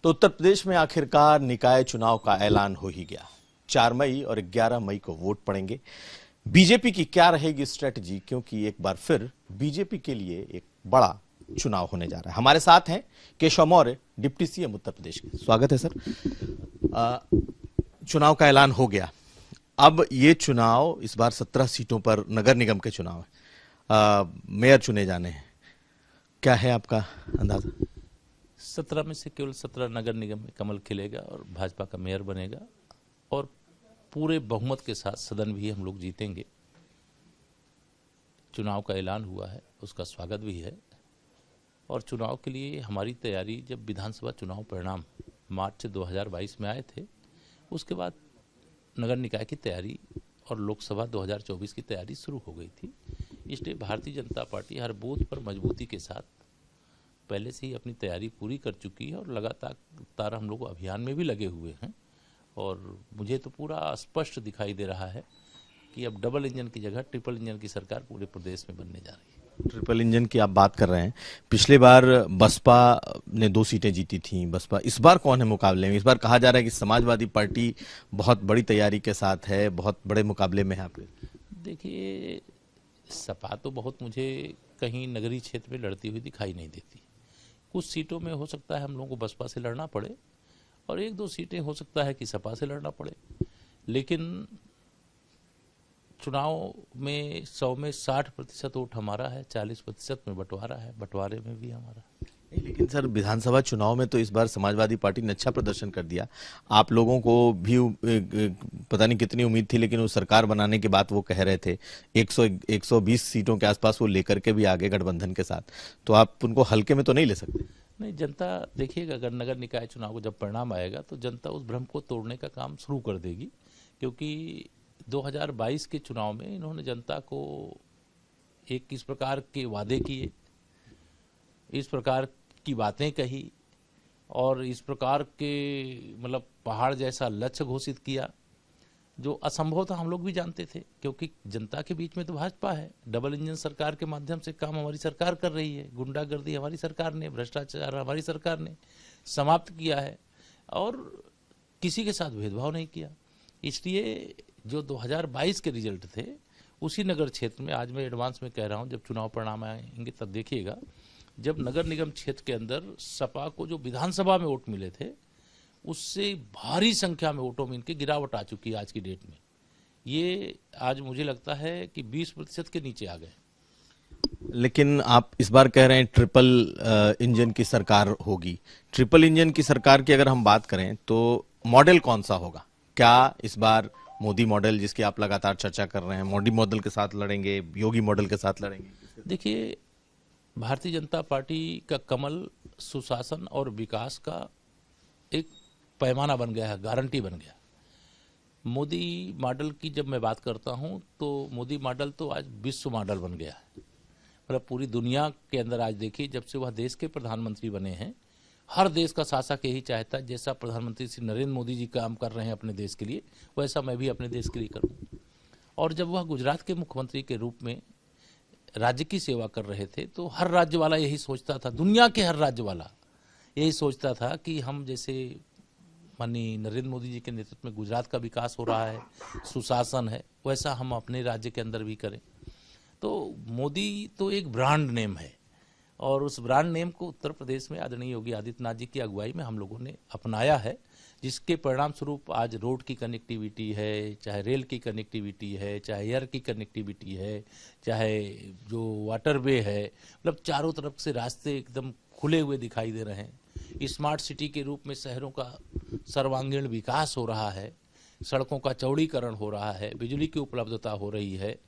तो उत्तर प्रदेश में आखिरकार निकाय चुनाव का ऐलान हो ही गया। 4 मई और 11 मई को वोट पड़ेंगे। बीजेपी की क्या रहेगी स्ट्रेटजी, क्योंकि एक बार फिर बीजेपी के लिए एक बड़ा चुनाव होने जा रहा है। हमारे साथ हैं केशव मौर्य, डिप्टी सीएम उत्तर प्रदेश के। स्वागत है सर। चुनाव का ऐलान हो गया। अब ये चुनाव इस बार 17 सीटों पर नगर निगम के चुनाव है। मेयर चुने जाने हैं। क्या है आपका अंदाजा? 17 में से केवल 17 नगर निगम में कमल खिलेगा और भाजपा का मेयर बनेगा और पूरे बहुमत के साथ सदन भी हम लोग जीतेंगे। चुनाव का ऐलान हुआ है, उसका स्वागत भी है। और चुनाव के लिए हमारी तैयारी, जब विधानसभा चुनाव परिणाम मार्च 2022 में आए थे, उसके बाद नगर निकाय की तैयारी और लोकसभा 2024 की तैयारी शुरू हो गई थी। इसलिए भारतीय जनता पार्टी हर बूथ पर मजबूती के साथ पहले से ही अपनी तैयारी पूरी कर चुकी है और लगातार हम लोग अभियान में भी लगे हुए हैं। और मुझे तो पूरा स्पष्ट दिखाई दे रहा है कि अब डबल इंजन की जगह ट्रिपल इंजन की सरकार पूरे प्रदेश में बनने जा रही है। ट्रिपल इंजन की आप बात कर रहे हैं। पिछले बार बसपा ने 2 सीटें जीती थी। बसपा इस बार कौन है मुकाबले में? इस बार कहा जा रहा है कि समाजवादी पार्टी बहुत बड़ी तैयारी के साथ है, बहुत बड़े मुकाबले में है आपके। देखिए, सपा तो बहुत मुझे कहीं नगरीय क्षेत्र में लड़ती हुई दिखाई नहीं देती। कुछ सीटों में हो सकता है हम लोगों को बसपा से लड़ना पड़े और 1-2 सीटें हो सकता है कि सपा से लड़ना पड़े, लेकिन चुनाव में 100 में 60% वोट हमारा है, 40% में बंटवारा है, बंटवारे में भी हमारा। लेकिन सर, विधानसभा चुनाव में तो इस बार समाजवादी पार्टी ने अच्छा प्रदर्शन कर दिया। आप लोगों को भी पता नहीं कितनी उम्मीद थी, लेकिन वो सरकार बनाने की बात वो कह रहे थे। 120 सीटों के आसपास वो लेकर के भी आगे गठबंधन के साथ। तो आप उनको हल्के में तो नहीं ले सकते? नहीं, जनता देखिएगा, अगर नगर निकाय चुनाव को जब परिणाम आएगा तो जनता उस भ्रम को तोड़ने का काम शुरू कर देगी। क्योंकि 2022 के चुनाव में इन्होंने जनता को एक इस प्रकार के वादे किए, इस प्रकार की बातें कही और इस प्रकार के मतलब पहाड़ जैसा लक्ष्य घोषित किया, जो असंभव था। हम लोग भी जानते थे, क्योंकि जनता के बीच में तो भाजपा है। डबल इंजन सरकार के माध्यम से काम हमारी सरकार कर रही है। गुंडागर्दी हमारी सरकार ने, भ्रष्टाचार हमारी सरकार ने समाप्त किया है और किसी के साथ भेदभाव नहीं किया। इसलिए जो 2022 के रिजल्ट थे, उसी नगर क्षेत्र में, आज मैं एडवांस में कह रहा हूं, जब चुनाव परिणाम आएंगे तब देखिएगा, जब नगर निगम क्षेत्र के अंदर सपा को जो विधानसभा में वोट मिले थे, उससे भारी संख्या में वोटों में इनकी गिरावट आ चुकी है। आज की डेट में ये आज मुझे लगता है कि 20% के नीचे आ गए। लेकिन आप इस बार कह रहे हैं ट्रिपल इंजन की सरकार होगी। ट्रिपल इंजन की सरकार की अगर हम बात करें तो मॉडल कौन सा होगा? क्या इस बार मोदी मॉडल, जिसकी आप लगातार चर्चा कर रहे हैं, मोदी मॉडल के साथ लड़ेंगे, योगी मॉडल के साथ लड़ेंगे? देखिए, भारतीय जनता पार्टी का कमल सुशासन और विकास का एक पैमाना बन गया है, गारंटी बन गया। मोदी मॉडल की जब मैं बात करता हूं तो मोदी मॉडल तो आज विश्व मॉडल बन गया है। मतलब पूरी दुनिया के अंदर आज देखिए, जब से वह देश के प्रधानमंत्री बने हैं, हर देश का शासक यही चाहता है, जैसा प्रधानमंत्री श्री नरेंद्र मोदी जी काम कर रहे हैं अपने देश के लिए, वैसा मैं भी अपने देश के लिए करूं। और जब वह गुजरात के मुख्यमंत्री के रूप में राज्य की सेवा कर रहे थे, तो हर राज्य वाला यही सोचता था, दुनिया के हर राज्य वाला यही सोचता था कि हम जैसे माननीय नरेंद्र मोदी जी के नेतृत्व में गुजरात का विकास हो रहा है, सुशासन है, वैसा हम अपने राज्य के अंदर भी करें। तो मोदी तो एक ब्रांड नेम है और उस ब्रांड नेम को उत्तर प्रदेश में आदरणीय योगी आदित्यनाथ जी की अगुवाई में हम लोगों ने अपनाया है, जिसके परिणाम स्वरूप आज रोड की कनेक्टिविटी है, चाहे रेल की कनेक्टिविटी है, चाहे एयर की कनेक्टिविटी है, चाहे जो वाटरवे है, मतलब चारों तरफ से रास्ते एकदम खुले हुए दिखाई दे रहे हैं। स्मार्ट सिटी के रूप में शहरों का सर्वांगीण विकास हो रहा है, सड़कों का चौड़ीकरण हो रहा है, बिजली की उपलब्धता हो रही है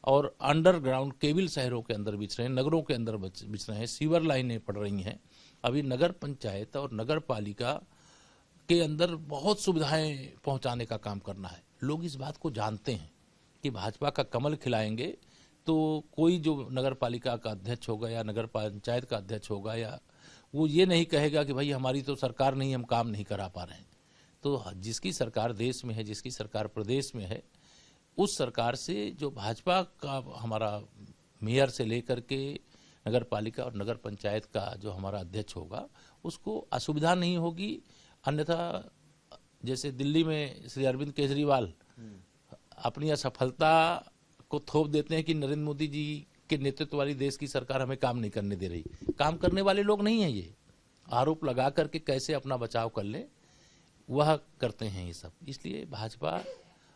और अंडरग्राउंड केबल शहरों के अंदर बिछ रहे हैं, नगरों के अंदर बिछ रहे हैं, सीवर लाइनें पड़ रही हैं। अभी नगर पंचायत और नगर पालिका के अंदर बहुत सुविधाएं पहुंचाने का काम करना है। लोग इस बात को जानते हैं कि भाजपा का कमल खिलाएंगे तो कोई जो नगर पालिका का अध्यक्ष होगा या नगर पंचायत का अध्यक्ष होगा, या वो ये नहीं कहेगा कि भाई हमारी तो सरकार नहीं, हम काम नहीं करा पा रहे हैं। तो जिसकी सरकार देश में है, जिसकी सरकार प्रदेश में है, उस सरकार से जो भाजपा का हमारा मेयर से लेकर के नगर पालिका और नगर पंचायत का जो हमारा अध्यक्ष होगा, उसको असुविधा नहीं होगी। अन्यथा जैसे दिल्ली में श्री अरविंद केजरीवाल अपनी असफलता को थोप देते हैं कि नरेंद्र मोदी जी के नेतृत्व वाली देश की सरकार हमें काम नहीं करने दे रही। काम करने वाले लोग नहीं हैं ये, आरोप लगा करके कैसे अपना बचाव कर ले वह करते हैं ये सब। इसलिए भाजपा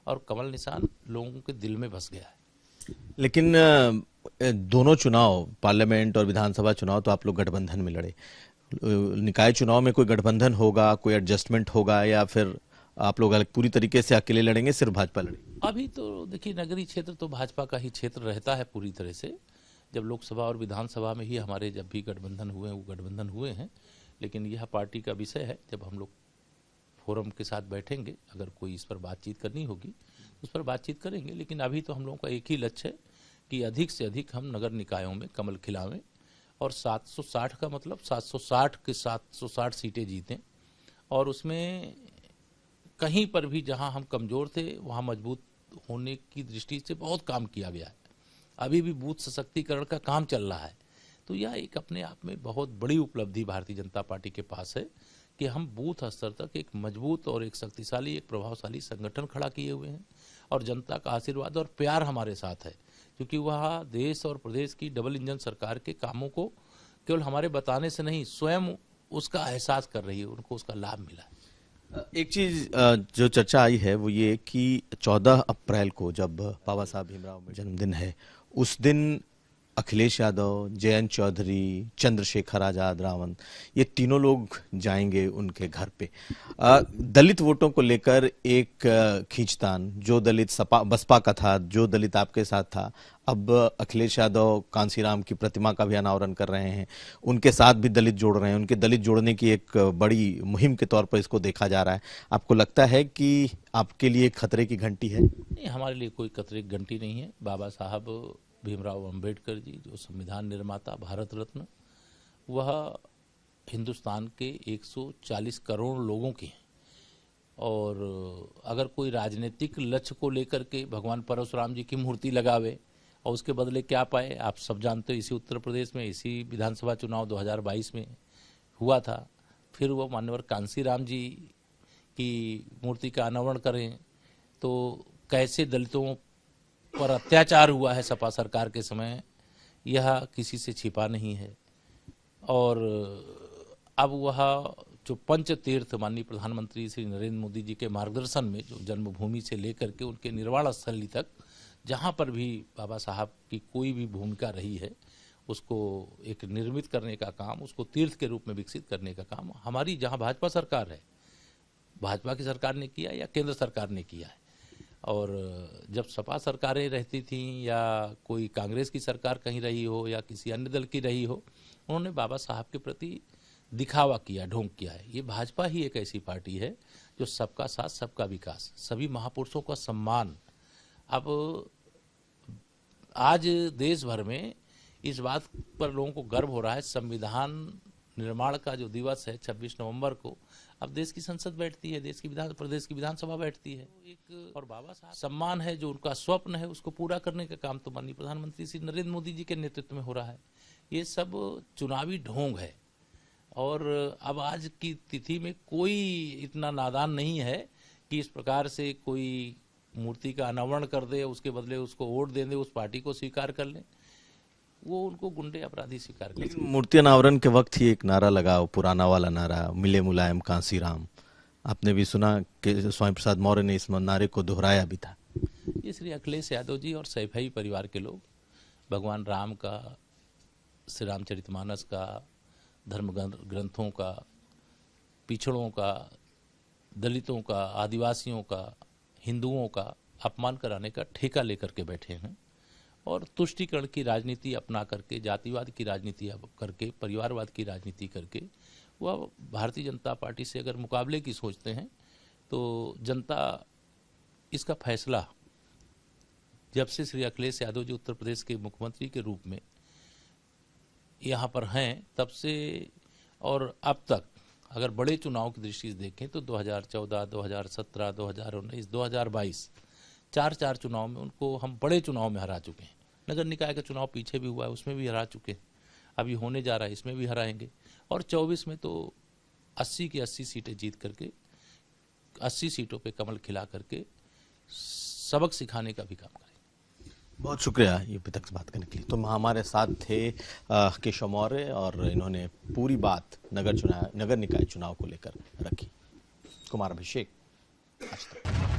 और कमल निशान लोगों के दिल में बस गया है। लेकिन दोनों चुनाव, पार्लियामेंट और विधानसभा चुनाव, तो आप लोग गठबंधन में लड़े। निकाय चुनाव में कोई गठबंधन होगा, कोई एडजस्टमेंट होगा, या फिर आप लोग अलग पूरी तरीके से अकेले लड़ेंगे, सिर्फ भाजपा लड़ेगी? अभी तो देखिए, नगरीय क्षेत्र तो भाजपा का ही क्षेत्र रहता है पूरी तरह से। जब लोकसभा और विधानसभा में ही हमारे जब भी गठबंधन हुए हैं वो गठबंधन हुए हैं। लेकिन यह पार्टी का विषय है, जब हम लोग फोरम के साथ बैठेंगे, अगर कोई इस पर बातचीत करनी होगी उस पर बातचीत करेंगे। लेकिन अभी तो हम लोगों का एक ही लक्ष्य है कि अधिक से अधिक हम नगर निकायों में कमल खिलावें और 760 का मतलब 760 के 760 सीटें जीतें। और उसमें कहीं पर भी जहां हम कमजोर थे वहां मजबूत होने की दृष्टि से बहुत काम किया गया है। अभी भी बूथ सशक्तिकरण का काम चल रहा है। तो यह एक अपने आप में बहुत बड़ी उपलब्धि भारतीय जनता पार्टी के पास है कि हम बूथ स्तर तक एक मजबूत और एक शक्तिशाली, एक प्रभावशाली संगठन खड़ा किए हुए हैं। और जनता का आशीर्वाद और प्यार हमारे साथ है, क्योंकि वह देश और प्रदेश की डबल इंजन सरकार के कामों को केवल हमारे बताने से नहीं, स्वयं उसका एहसास कर रही है, उनको उसका लाभ मिला है। एक चीज जो चर्चा आई है वो ये कि 14 अप्रैल को जब बाबा साहब भीमराव का जन्मदिन है, उस दिन अखिलेश यादव, जयंत चौधरी, चंद्रशेखर आजाद, रावण, ये तीनों लोग जाएंगे उनके घर पे। दलित वोटों को लेकर एक खींचतान, जो दलित बसपा का था, जो दलित आपके साथ था, अब अखिलेश यादव कांसीराम की प्रतिमा का भी अनावरण कर रहे हैं, उनके साथ भी दलित जोड़ रहे हैं। उनके दलित जोड़ने की एक बड़ी मुहिम के तौर पर इसको देखा जा रहा है। आपको लगता है कि आपके लिए खतरे की घंटी है? नहीं, हमारे लिए कोई खतरे की घंटी नहीं है। बाबा साहब भीमराव अंबेडकर जी, जो संविधान निर्माता, भारत रत्न, वह हिंदुस्तान के 140 करोड़ लोगों के हैं। और अगर कोई राजनीतिक लक्ष्य को लेकर के भगवान परशुराम जी की मूर्ति लगावे और उसके बदले क्या पाए, आप सब जानते हो। इसी उत्तर प्रदेश में, इसी विधानसभा चुनाव 2022 में हुआ था। फिर वो मान्यवर कांसीराम जी की मूर्ति का अनावरण करें, तो कैसे दलितों पर अत्याचार हुआ है सपा सरकार के समय, यह किसी से छिपा नहीं है। और अब वह जो पंच तीर्थ माननीय प्रधानमंत्री श्री नरेंद्र मोदी जी के मार्गदर्शन में, जो जन्मभूमि से लेकर के उनके निर्वाण स्थली तक, जहां पर भी बाबा साहब की कोई भी भूमिका रही है, उसको एक निर्मित करने का काम, उसको तीर्थ के रूप में विकसित करने का काम हमारी, जहां भाजपा सरकार है, भाजपा की सरकार ने किया या केंद्र सरकार ने किया है। और जब सपा सरकारें रहती थीं या कोई कांग्रेस की सरकार कहीं रही हो या किसी अन्य दल की रही हो, उन्होंने बाबा साहब के प्रति दिखावा किया, ढोंग किया है। ये भाजपा ही एक ऐसी पार्टी है जो सबका साथ, सबका विकास, सभी महापुरुषों का सम्मान। अब आज देश भर में इस बात पर लोगों को गर्व हो रहा है, संविधान निर्माण का जो दिवस है 26 नवंबर को, अब देश की संसद बैठती है, प्रदेश की विधानसभा बैठती है। एक और बाबा साहब सम्मान है, जो उनका स्वप्न है, उसको पूरा करने का काम तो माननीय प्रधानमंत्री श्री नरेंद्र मोदी जी के नेतृत्व में हो रहा है। ये सब चुनावी ढोंग है। और अब आज की तिथि में कोई इतना नादान नहीं है कि इस प्रकार से कोई मूर्ति का अनावरण कर दे, उसके बदले उसको वोट दे दे, उस पार्टी को स्वीकार कर ले। वो उनको गुंडे अपराधी स्वीकार कर। लेकिन मूर्ति अनावरण के वक्त ही एक नारा लगाओ, पुराना वाला नारा, मिले मुलायम कांसीराम, आपने भी सुना कि स्वामी प्रसाद मौर्य ने इस नारे को दोहराया भी था। ये श्री अखिलेश यादव जी और सैफई परिवार के लोग भगवान राम का, श्री रामचरितमानस का, धर्म ग्रंथों का, पिछड़ों का, दलितों का, आदिवासियों का, हिंदुओं का अपमान कराने का ठेका लेकर के बैठे हैं। और तुष्टीकरण की राजनीति अपना करके, जातिवाद की राजनीति करके, परिवारवाद की राजनीति करके वह भारतीय जनता पार्टी से अगर मुकाबले की सोचते हैं, तो जनता इसका फैसला जब से श्री अखिलेश यादव जी उत्तर प्रदेश के मुख्यमंत्री के रूप में यहाँ पर हैं, तब से और अब तक अगर बड़े चुनाव की दृष्टि से देखें तो 2014, 2017, 2019, 2022 चार चुनाव में उनको हम बड़े चुनाव में हरा चुके हैं। नगर निकाय का चुनाव पीछे भी हुआ है, उसमें भी हरा चुके हैं। अभी होने जा रहा है, इसमें भी हराएंगे। और 24 में तो 80 की 80 सीटें जीत करके 80 सीटों पे कमल खिला करके सबक सिखाने का भी काम करें। बहुत शुक्रिया यूपी तक से बात करने के लिए। तो हमारे साथ थे केशव मौर्य और इन्होंने पूरी बात नगर निकाय चुनाव को लेकर रखी। कुमार अभिषेक, आज तक।